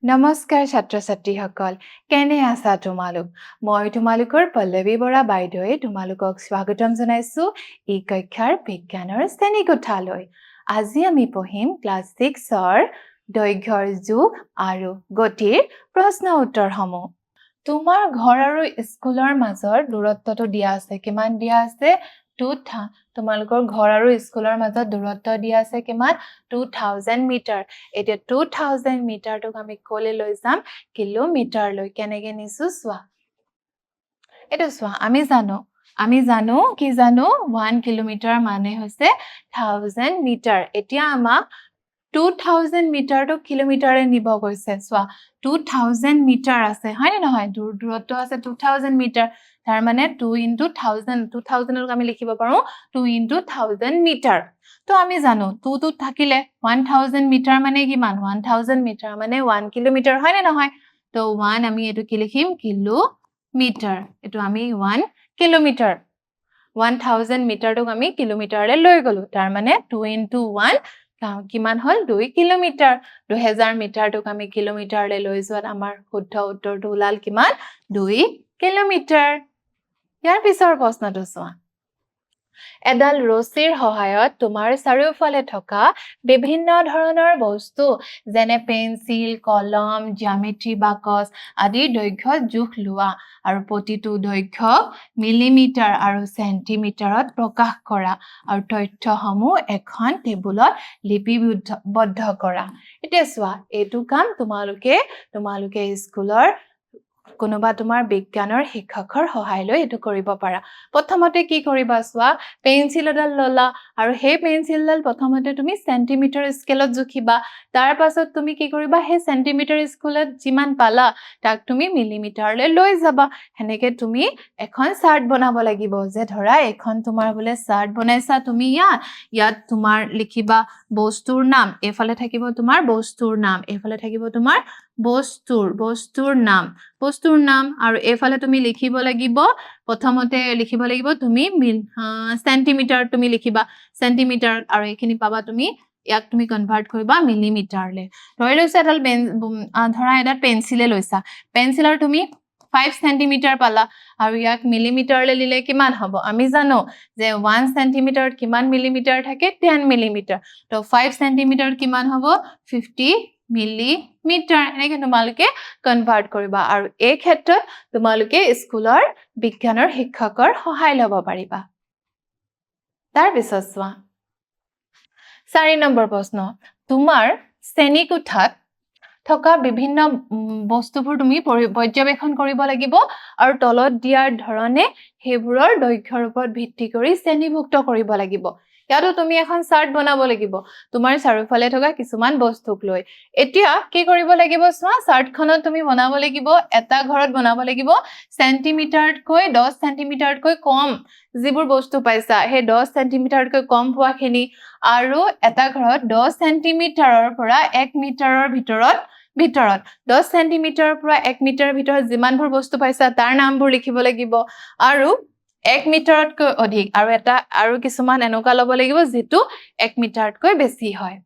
নমস্কাৰ ছাত্ৰ ছাত্ৰীসকল কেনে আছা তোমালোক মই তোমালোকৰ পল্লৱী বৰা বাইদেৱে তোমালোকক স্বাগতম জনাইছো এই কক্ষাৰ বিজ্ঞানৰ শ্ৰেণীকোঠালৈ আজি আমি পঢ়িম ক্লাছ 6ৰ দৈৰ্ঘ্যৰ যোগ আৰু গতিৰ প্ৰশ্ন উত্তৰসমূহ তোমাৰ ঘৰ আৰু স্কুলৰ মাজৰ দূৰত্বটো দিয়া আছে কিমান দিয়া আছে তোমালোকৰ ঘৰ আৰু স্কুলৰ মাজত দূৰত্ব দিয়া আছে কিমান 2000 মিটাৰ এতিয়া 2000 মিটাৰটোক আমি কলে লৈ যাম কিলোমিটাৰ লৈ কেনেকৈ নিছো চোৱা এটা চোৱা আমি জানো কি জানো 1 কিলোমিটাৰ মানে হৈছে 1000 মিটাৰ এতিয়া আমাক 2000 মিটাৰটো কিলোমিটাৰে নিব গৈছে চোৱা 2000 মিটাৰ আছে হয় নে নহয় দূৰত্ব আছে 2000 মিটাৰ তাৰ মানে 2 * 1000 2000ক আমি লিখিব পাৰো 2 * 1000 মিটাৰ তো আমি জানো 2 টো থাকিলে 1000 মিটাৰ মানে কিমান 1000 মিটাৰ মানে 1 কিলোমিটাৰ হয় নে নহয় তো 1 আমি এটো কি লিখিম কিলোমিটাৰ এটো আমি 1 কিলোমিটাৰ 1000 মিটাৰটোক আমি কিলোমিটাৰলৈ লৈ গলো তাৰ মানে 2 * 1 কিমান হল 2 কিলোমিটাৰ 2000 মিটাৰটোক আমি কিলোমিটাৰলৈ লৈ যোৱাত আমাৰ শুদ্ধ উত্তৰটো ওলাল কিমান 2 কিলোমিটাৰ ইয়াৰ পিছৰ প্ৰশ্নটো চোৱা এডাল ৰছীৰ সহায়ত তোমাৰ চাৰিওফালে থকা বিভিন্ন ধৰণৰ বস্তু যেনে পেন্সিল কলম জ্যামিতি বাকচ আদিৰ দৈৰ্ঘ্য জোখ লোৱা আৰু প্ৰতিটো দৈৰ্ঘ্য মিলিমিটাৰ আৰু সেন্টিমিটাৰত প্ৰকাশ কৰা আৰু তথ্যসমূহ এখন টেবুলত লিপিবদ্ধ কৰা এতিয়া চোৱা এইটো কাম তোমালোকে স্কুলৰ কোনোবা তোমাৰ বিজ্ঞানৰ শিক্ষকৰ সহায় লৈ এটো কৰিব পাৰা প্ৰথমতে কি কৰিবা চোৱা পেন্সিল এডাল ললা আৰু সেই পেন্সিলডাল প্ৰথমতে তুমি সেন্টিমিটাৰ স্কেলত জুখিবা তাৰ পাছত তুমি কি কৰিবা সেই সেন্টিমিটাৰ স্কেলত যিমান পালা তাক তুমি মিলিমিটাৰলৈ লৈ যাবা হেনেকে তুমি এখন চাৰ্ট বনাব লাগিব যে ধৰা এখন তোমাৰ বলে চাৰ্ট বনাইছা তুমি ইয়াত তোমাৰ লিখিবা বস্তুৰ নাম এফালে থাকিব তোমাৰ বস্তুৰ নাম এফালে থাকিব তোমাৰ বস্তুৰ নাম আৰু এফালে তুমি লিখিব লাগিব প্ৰথমতে লিখিব লাগিব তুমি সেন্টিমিটাৰ তুমি লিখিবা সেন্টিমিটাৰ আৰু এখিনি পাবা তুমি ইয়াক তুমি কনভাৰ্ট কৰিবা মিলিমিটাৰলে ধৰি লৈছা এডাল পেন্সিলে লৈছা পেন্সিলৰ তুমি 5 সেন্টিমিটাৰ পালা আৰু ইয়াক মিলিমিটাৰলে লিলে কিমান হ'ব আমি জানো যে 1 সেন্টিমিটাৰত কিমান মিলিমিটাৰ থাকে 10 মিলিমিটাৰ তো 5 সেন্টিমিটাৰ কিমান হ'ব 50 মিলিমিটাৰ এনেকৈ তোমালোকে কনভাৰ্ট কৰিবা আৰু এই ক্ষেত্ৰত তোমালোকে স্কুলৰ বিজ্ঞানৰ শিক্ষকৰ সহায় ল'ব পাৰিবা তাৰ পিছত চোৱা 4 নম্বৰ প্ৰশ্ন তোমাৰ শ্ৰেণীকোঠাত থকা বিভিন্ন বস্তুবোৰ তুমি পৰ্যবেক্ষণ কৰিব লাগিব আৰু তলত দিয়াৰ ধৰণে হেবোৰৰ দৈৰ্ঘ্যৰ ওপৰত ভিত্তি কৰি শ্ৰেণীভুক্ত কৰিব লাগিব ইয়াতো তুমি এখন চাৰ্ট বনাব লাগিব তোমাৰ চাৰিওফালে থকা কিছুমান বস্তুক লৈ এতিয়া কি কৰিব লাগিব চোৱা চাৰ্টখনত তুমি বনাব লাগিব এটা ঘৰত বনাব লাগিব সেন্টিমিটাৰতকৈ 10 সেন্টিমিটাৰতকৈ কম যিবোৰ বস্তু পাইছা হে 10 সেন্টিমিটাৰতকৈ কম হোৱাখিনি আৰু এটা ঘৰত 10 সেন্টিমিটাৰৰ পৰা 1 মিটাৰৰ ভিতৰত 10 সেন্টিমিটাৰৰ পৰা 1 মিটাৰৰ ভিতৰত যিমানবোৰ বস্তু পাইছা তাৰ নামবোৰ লিখিব লাগিব আৰু 1 মিটাৰতকৈ অধিক আৰু কিছুমান এনেকুৱা ল'ব লাগিব যেটো 1 মিটাৰতকৈ বেছি হয়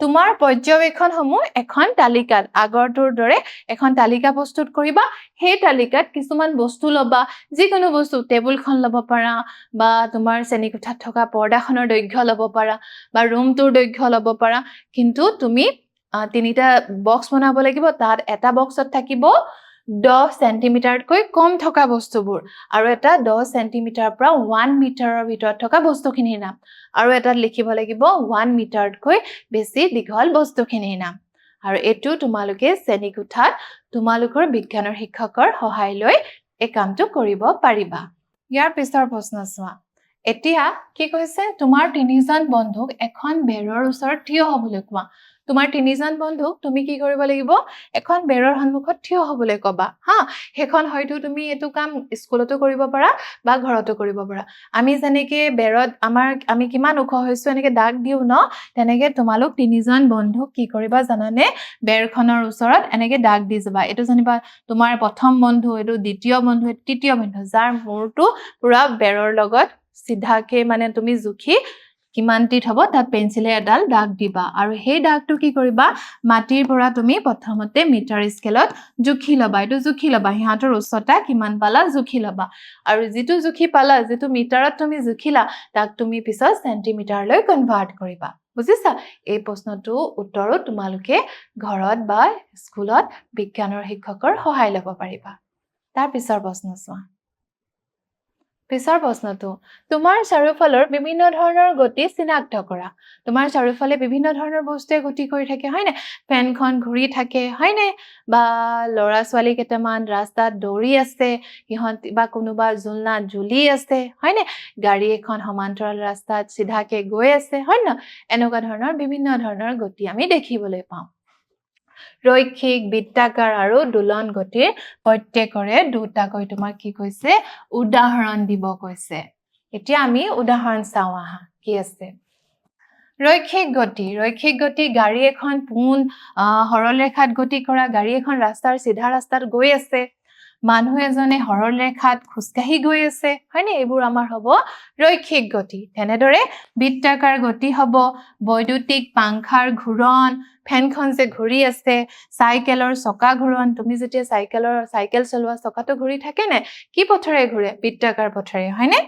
তোমাৰ পৰ্যবেক্ষণসমূহ এখন তালিকাত আগৰটোৰ দৰে এখন তালিকা প্ৰস্তুত কৰিবা সেই তালিকাত কিছুমান বস্তু লবা যিকোনো বস্তু টেবুলখন ল'ব পাৰা বা তোমাৰ শ্ৰেণীকোঠাত থকা পৰ্দাখনৰ দৈৰ্ঘ্য ল'ব পাৰা বা ৰুমটোৰ দৈৰ্ঘ্য ল'ব পাৰা কিন্তু তুমি তিনিটা বক্স বনাব লাগিব তাত এটা বক্সত থাকিব 10 সেন্টিমিটাৰতকৈ কম থকা বস্তুবোৰ আৰু এটা 10 সেন্টিমিটাৰৰ পৰা 1 মিটাৰৰ ভিতৰত থকা বস্তুখিনিৰ নাম আৰু এটাত লিখিব লাগিব 1 মিটাৰতকৈ বেছি দীঘল বস্তুখিনিৰ নাম আৰু এটো তোমালোকে শ্ৰেণীকোঠাত তোমালোকৰ বিজ্ঞানৰ শিক্ষকৰ সহায় লৈ এই কামটো কৰিব পাৰিবা ইয়াৰ পিছৰ প্ৰশ্ন চোৱা এতিয়া কি কৈছে তোমাৰ তিনিজন বন্ধুক এখন বেৰৰ ওচৰত থিয় হ'বলৈ কোৱা তোমাৰ তিনিজন বন্ধুক তুমি কি কৰিব লাগিব এখন বেৰৰ সন্মুখত থিয় হ'বলৈ কবা হেখন হয়তো তুমি এটো কাম স্কুলতো কৰিব পাৰা বা ঘৰতো কৰিব পাৰা আমি যেনেকে বেৰত আমি কিমান ওখ হৈছো এনেকে দাগ দিও তেনেকে তোমালোক তিনিজন বন্ধুক কি কৰিবা জানানে বেৰখনৰ ওচৰত এনেকে দাগ দি যাবা এটো জানিবা তোমাৰ প্ৰথম বন্ধু এটো দ্বিতীয় বন্ধু তৃতীয় বন্ধু যাৰ মূৰটো পুৰা বেৰৰ লগত সিধাকে মানে তুমি জুখি কিমান টিত হ'ব তাত পেন্সিলে এডাল দাগ দিবা আৰু সেই দাগটো কি কৰিবা মাটিৰ পৰা তুমি প্ৰথমতে মিটাৰ স্কেলত জুখি লবা এটো জুখি লবা হিহাতৰ উচ্চতা কিমান পালা জুখি লবা আৰু যেটো জুখি পালা যেটো মিটাৰত তুমি জুখিলা তাক তুমি পিছত সেন্টিমিটাৰলৈ কনভাৰ্ট কৰিবা বুজিছা এই প্ৰশ্নটো উত্তৰো তোমালোকে ঘৰত বা স্কুলত বিজ্ঞানৰ শিক্ষকৰ সহায় ল'ব পাৰিবা তাৰ পিছৰ প্ৰশ্ন চোৱা পিছৰ প্ৰশ্নটো তোমাৰ চাৰিওফালৰ বিভিন্ন ধৰণৰ গতি চিনাক্ত কৰা তোমাৰ চাৰিওফালে বিভিন্ন ধৰণৰ বস্তুৱে গতি কৰি থাকে হয়নে ফেনখন ঘূৰি থাকে হয়নে বা লৰা ছোৱালী কেইটামান ৰাস্তাত দৌৰি আছে ইহঁত বা কোনোবা জুলনা জুলি আছে হয়নে গাড়ী এখন সমান্তৰাল ৰাস্তাত সিধাকে গৈ আছে হয় না এনেকুৱা ধৰণৰ বিভিন্ন ধৰণৰ গতি আমি দেখিবলৈ পাওঁ ৰৈখিক বৃত্তাকাৰ আৰু দুলন গতিৰ প্ৰত্যেকৰে দুটাকৈ তোমাক কি কৈছে উদাহৰণ দিব কৈছে এতিয়া আমি উদাহৰণ চাওঁ আহা কি আছে ৰৈখিক গতি গাড়ী এখন পোন সৰল ৰেখাত গতি কৰা গাড়ী এখন ৰাস্তাৰ সিধা ৰাস্তাত গৈ আছে মানুহ এজনে সৰল ৰেখাত খুজকাহি গৈ আছে হয়নে এইবোৰ আমাৰ হ'ব ৰৈখিক গতি তেনেদৰে বৃত্তাকাৰ গতি হ'ব বৈদ্যুতিক পাংখাৰ ঘূৰণ ফেনখন যে ঘূৰি আছে সাইকেলৰ চকা ঘূৰণ তুমি যেতিয়া সাইকেল চলোৱা চকাটো ঘূৰি থাকে নে কি পথৰে ঘূৰে বৃত্তাকাৰ পথৰে হয়নে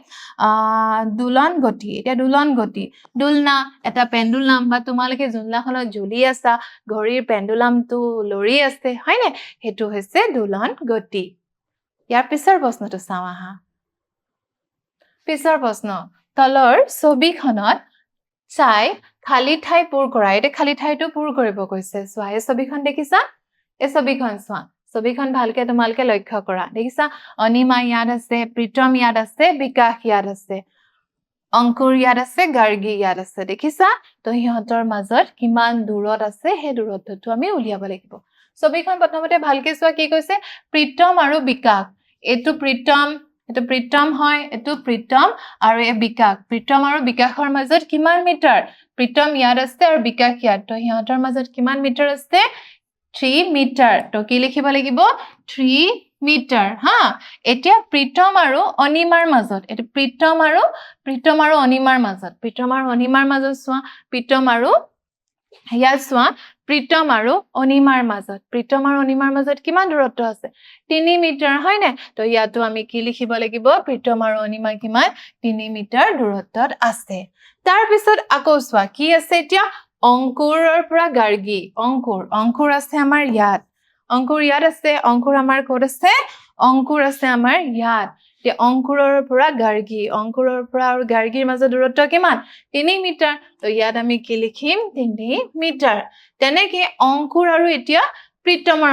দুলন গতি এটা দুলন গতি দুলনা এটা পেন্ডুলাম বা তোমালোকে জুলনাখনত ঝুলি আছা ঘড়ীৰ পেন্ডুলামটো লৰি আছে হয়নে হেতু হৈছে দুলন গতি ইয়াৰ পিছৰ প্ৰশ্নটো চাওঁ আহা পিছৰ প্ৰশ্ন তলৰ ছবিখনত চাই খালি ঠাই পূৰ কৰা এটা খালি ঠাইটো পূৰ কৰিব কৈছে চোৱা এই ছবিখন দেখিছা এই ছবিখন চোৱা ছবিখন ভালকে তোমালকে লক্ষ্য কৰা দেখিছা অনিমা ইয়াত আছে প্ৰীতম ইয়াত আছে বিকাশ ইয়াত আছে অংকুৰ ইয়াত আছে গাৰ্গী ইয়াত আছে দেখিছা তো হিহঁতৰ মাজত কিমান দূৰত আছে সেই দূৰত্বটো আমি উলিয়াব লাগিব ছবিখন প্ৰথমতে ভালকে চোৱা কি কৈছে প্ৰীতম আৰু বিকাশ এটো প্ৰীতম হয় এটো প্ৰীতম আৰু এ বিকাশ প্ৰীতম আৰু বিকাশৰ মাজত কিমান মিটাৰ প্ৰীতম ইয়াত আছে আৰু বিকাশ ইয়াত তো হিহঁতৰ মাজত কিমান মিটাৰ আছে 3 মিটাৰ তো কি লিখিব লাগিব 3 মিটাৰ হা এতিয়া প্ৰীতম আৰু অনিমাৰ মাজত এটো প্ৰীতম আৰু অনিমাৰ মাজত চোৱা প্ৰীতম আৰু ইয়াত চোৱা প্ৰীতম আৰু অনিমাৰ মাজত কিমান দূৰত্ব আছে 3 মিটাৰ হয় নে তো ইয়াতো আমি কি লিখিব লাগিব প্ৰীতম আৰু অনিমা কিমান 3 মিটাৰ দূৰত্বত আছে তাৰ পিছত আকৌ চোৱা কি আছে এতিয়া অংকুৰৰ পৰা গাৰ্গী অংকুৰ আছে আমাৰ ইয়াত অংকুৰ ইয়াত আছে অংকুৰ আমাৰ ক'ত আছে অংকুৰ আছে আমাৰ ইয়াত তে অংকুৰৰ পৰা আৰু গাৰ্গীৰ মাজৰ দূৰত্ব কিমান 3 মিটাৰ তো ইয়াত আমি কি লিখিম 3 মিটাৰ তেনেকে অংকুৰ আৰু এতিয়া প্ৰীতমৰ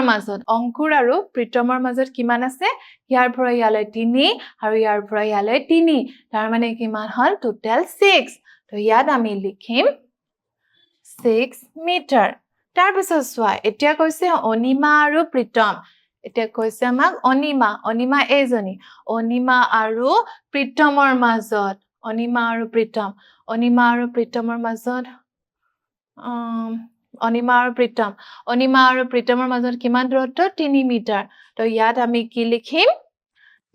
মাজত কিমান আছে ইয়াৰ পৰা ইয়ালৈ 3 আৰু ইয়াৰ পৰা ইয়ালৈ 3 তাৰ মানে কিমান হল টোটাল 6 তো ইয়াত আমি লিখিম 6 মিটাৰ তাৰ পিছত চোৱা এতিয়া কৈছে অনিমা আৰু প্ৰীতম এতিয়া কৈছে আমাক অনিমা এজনী অনিমা আৰু প্ৰীতমৰ মাজত অনিমা আৰু প্ৰীতমৰ মাজত কিমান দূৰত্ব 3 মিটাৰ তো ইয়াত আমি কি লিখিম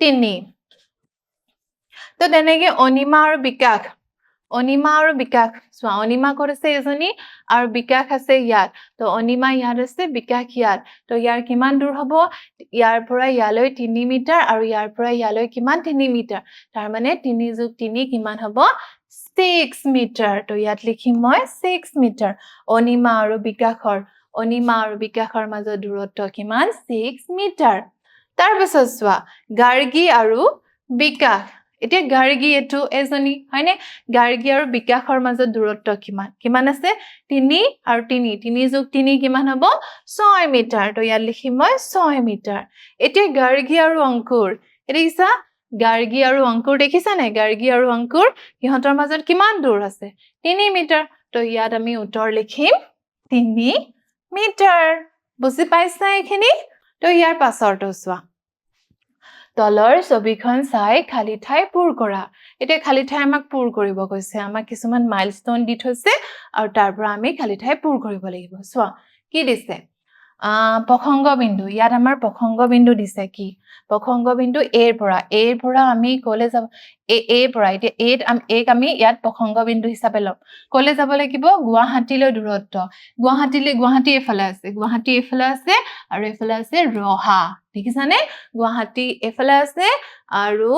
3 তো তেনেকে অনিমা আৰু বিকাশ চোৱা অনিমা ক'ত আছে এজনী আৰু বিকাশ আছে ইয়াত তো অনিমা ইয়াত আছে বিকাশ ইয়াত তো ইয়াৰ কিমান দূৰ হ'ব ইয়াৰ পৰা ইয়ালৈ 3 মিটাৰ আৰু ইয়াৰ পৰা ইয়ালৈ কিমান 3 মিটাৰ তাৰ মানে 3 + 3 কিমান হ'ব 6 মিটাৰ তো ইয়াত লিখিম মই 6 মিটাৰ অনিমা আৰু বিকাশৰ মাজত দূৰত্ব কিমান 6 মিটাৰ তাৰ পিছত চোৱা গাৰ্গী আৰু বিকাশ এতিয়া গাৰ্গী এটো এজনী হয়নে গাৰ্গী আৰু বিকাশৰ মাজত দূৰত্ব কিমান আছে 3 আৰু 3 + 3 কিমান হ'ব 6 মিটাৰ তো ইয়াত লিখিম মই 6 মিটাৰ এতিয়া গাৰ্গী আৰু অংকুৰ দেখিছা গাৰ্গী আৰু অংকুৰ দেখিছা নে গাৰ্গী আৰু অংকুৰ ইহঁতৰ মাজত কিমান দূৰ আছে 3 মিটাৰ তো ইয়াত আমি উত্তৰ লিখিম 3 মিটাৰ বুজি পাইছা এখিনি তো ইয়াৰ পাছৰটো চোৱা তলৰ ছবিখন চাই খালি ঠাই পূৰ কৰা এতিয়া খালি ঠাই আমাক পূৰ কৰিব কৈছে আমাক কিছুমান মাইলষ্টন দি থৈছে আৰু তাৰ পৰা আমি খালি ঠাই পূৰ কৰিব লাগিব চোৱা কি দিছে প্ৰসংগ বিন্দু ইয়াত আমাৰ প্ৰসংগ বিন্দু দিছে কি প্ৰসংগ বিন্দু এৰ পৰা আমি কলে যাব এ পৰা এতিয়া এক আমি ইয়াত প্ৰসংগ বিন্দু হিচাপে লম কলে যাব লাগিব গুৱাহাটীলৈ দূৰত্ব গুৱাহাটী এফালে আছে আৰু এফালে আছে ৰহা দেখিছানে গুৱাহাটী এফালে আছে আৰু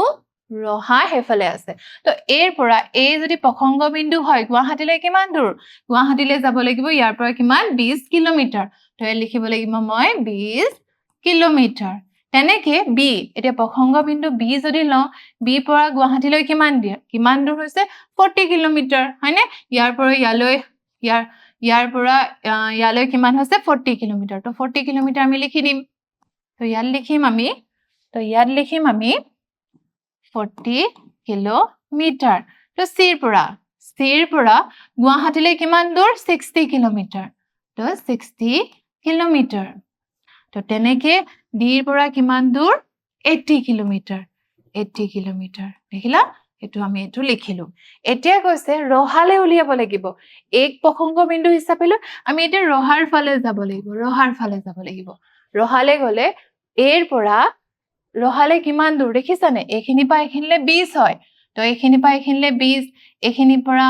ৰহা হেফালে আছে তো এৰ পৰা এই যদি প্ৰসংগ বিন্দু হয় গুৱাহাটীলৈ কিমান দূৰ গুৱাহাটীলৈ যাব লাগিব ইয়াৰ পৰা কিমান 20 কিলোমিটাৰ তো লিখিব লাগিব মই 20 কিলোমিটাৰ তেনেকে বি এতিয়া প্ৰসংগ বিন্দু বি যদি লওঁ বি পৰা গুৱাহাটীলৈ কিমান দূৰ হৈছে 40 কিলোমিটাৰ হয়নে ইয়াৰ পৰা ইয়াৰ পৰা ইয়ালৈ কিমান হৈছে 40 কিলোমিটাৰ তো 40 কিলোমিটাৰ আমি লিখি দিম তো ইয়াত লিখিম আমি 40 কিলোমিটাৰ তো চিৰ পৰা গুৱাহাটীলৈ কিমান দূৰ 60 কিলোমিটাৰ তো 60 কিলোমিটাৰ তো তেনেকে ডিৰ পৰা কিমান দূৰ 80 কিলোমিটাৰ দেখিলা এইটো লিখিলো এতিয়া কৈছে ৰহালে উলিয়াব লাগিব এক প্ৰসংগ বিন্দু হিচাপে লৈ আমি এতিয়া ৰহাৰ ফালে যাব লাগিব ৰহালে গলে এৰ পৰা ৰহালে কিমান দূৰ দেখিছানে এইখিনি পৰা এইখিনিলে 20 হয় তো এইখিনি পৰা এইখিনিলে 20 এইখিনি পৰা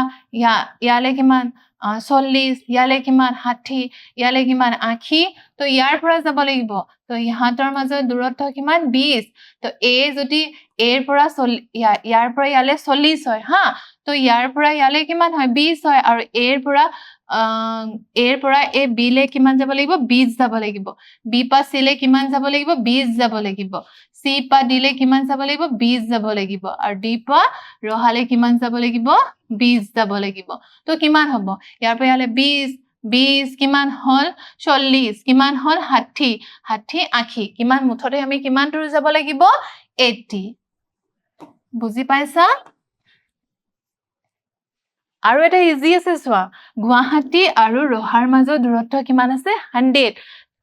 ইয়ালে কিমান 40 ইয়ালে কিমান 60 ইয়ালে কিমান 80 তো ইয়াৰ পৰা যাব লাগিব তো ইহাতৰ মাজৰ দূৰত্ব কিমান 20 তো এ যদি এৰ পৰা ইয়াৰ পৰা ইয়ালে 40 হয় হা তো ইয়াৰ পৰা ইয়ালে কিমান হয় 20 হয় আৰু এৰ পৰা এ বি লে কিমান যাব লাগিব 20 যাব লাগিব বি পা সি লে কিমান যাব লাগিব 20 যাব লাগিব সি পা ডি লে কিমান যাব লাগিব 20 যাব লাগিব আৰু ডি পা ৰহালে কিমান যাব লাগিব 20 যাব লাগিব তো কিমান হ'ব ইয়াৰ পৰা ইয়ালে 20 কিমান হল 40 কিমান হল 60 80 কিমান মুঠতে আমি কিমান দূৰ যাব লাগিব 80 বুজি পাইছা আৰু এটা ইজি আছে চোৱা গুৱাহাটী আৰু ৰহাৰ মাজৰ দূৰত্ব কিমান আছে 100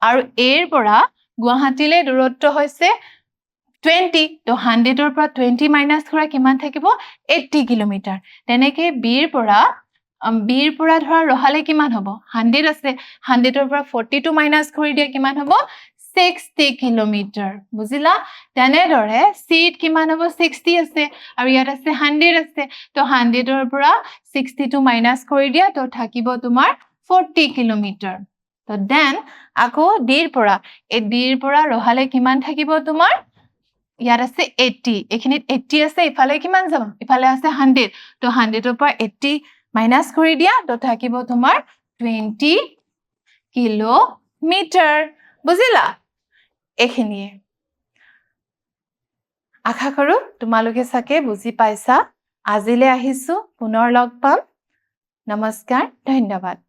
আৰু এৰ পৰা গুৱাহাটীলৈ দূৰত্ব হৈছে 20 তো 100ৰ পৰা 20 মাইনাস কৰা কিমান থাকিব 80 কিলোমিটাৰ তেনেকে বিৰ পৰা ধৰা ৰহালে কিমান হ'ব 100 আছে 100ৰ পৰা 42 মাইনাস কৰি দিয়া কিমান হ'ব 60 কিলোমিটাৰ বুজিলা তেনেদৰে সিট কিমান হ'ব 60 আছে আৰু ইয়াত আছে 100 আছে তো 100ৰ পৰা 62 মাইনাস কৰি দিয়া তো থাকিব তোমাৰ 40 কিলোমিটাৰ তো দেন আকৌ ডিৰ পৰা ৰহালে কিমান থাকিব তোমাৰ ইয়াত আছে 80 এখিনিত 80 আছে ইফালে কিমান যাব ইফালে আছে 100 তো 100ৰ পৰা 80 মাইনাস কৰি দিয়া তো থাকিব তোমাৰ 20 কিলোমিটাৰ বুজিলা এখিনিয়ে আশা কৰো তোমালোকে সাকে বুজি পাইছা আজিলে আহিছো পুনৰ লগ পাম নমস্কাৰ ধন্যবাদ